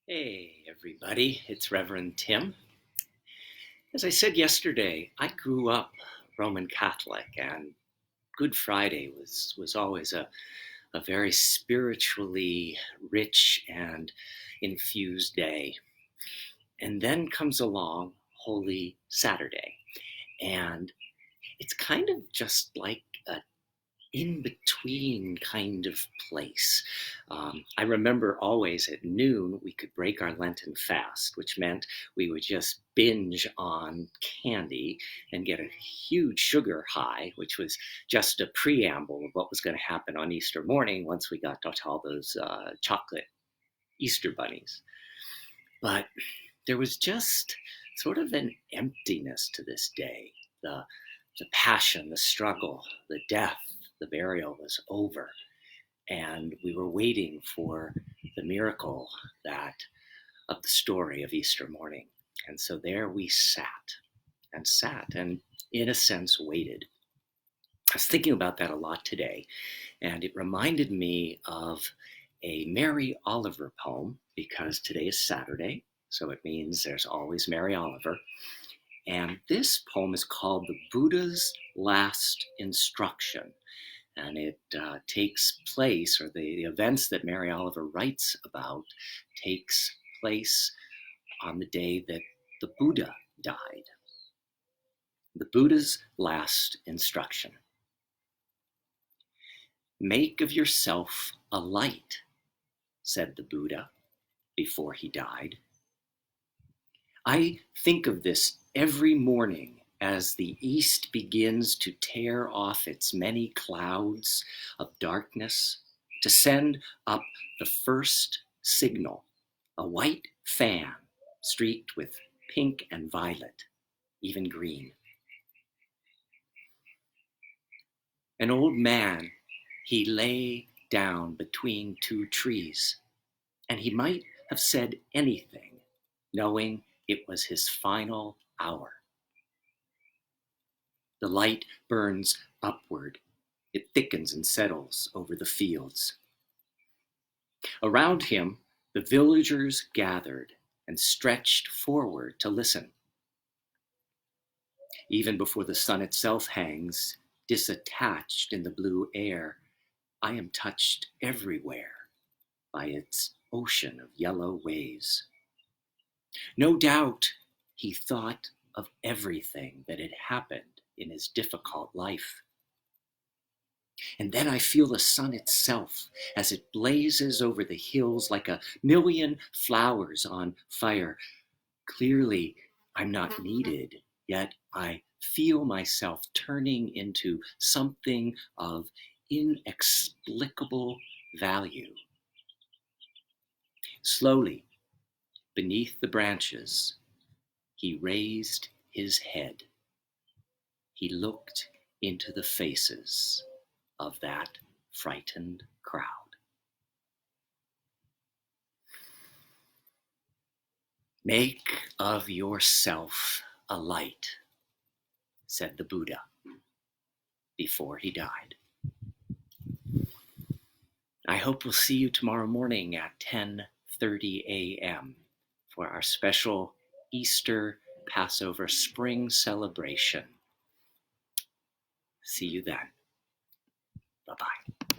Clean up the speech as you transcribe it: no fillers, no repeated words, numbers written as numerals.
Hey, everybody, it's Reverend Tim. As I said yesterday, I grew up Roman Catholic, and Good Friday was always a very spiritually rich and infused day. And then comes along Holy Saturday, and it's kind of just like a in between kind of place. I remember always at noon we could break our Lenten fast, which meant we would just binge on candy and get a huge sugar high, which was just a preamble of what was going to happen on Easter morning once we got to all those chocolate Easter bunnies. But there was just sort of an emptiness to this day. The passion, the struggle, the death, the burial was over, and we were waiting for the miracle that of the story of Easter morning. And so there we sat, and in a sense waited. I was thinking about that a lot today, and it reminded me of a Mary Oliver poem because today is Saturday, so it means there's always Mary Oliver. And this poem is called The Buddha's Last Instruction. And it takes place, or the events that Mary Oliver writes about takes place on the day that the Buddha died. The Buddha's last instruction. Make of yourself a light, said the Buddha before he died. I think of this every morning as the east begins to tear off its many clouds of darkness to send up the first signal, a white fan streaked with pink and violet, even green. An old man, he lay down between two trees, and he might have said anything, knowing it was his final hour. The light burns upward. It thickens and settles over the fields. Around him, the villagers gathered and stretched forward to listen. Even before the sun itself hangs, disattached in the blue air, I am touched everywhere by its ocean of yellow waves. No doubt he thought of everything that had happened in his difficult life. And then I feel the sun itself as it blazes over the hills like a million flowers on fire. Clearly, I'm not needed, yet I feel myself turning into something of inexplicable value. Slowly, beneath the branches, he raised his head. He looked into the faces of that frightened crowd. Make of yourself a light, said the Buddha before he died. I hope we'll see you tomorrow morning at 10:30 a.m. for our special Easter Passover spring celebration. See you then. Bye-bye.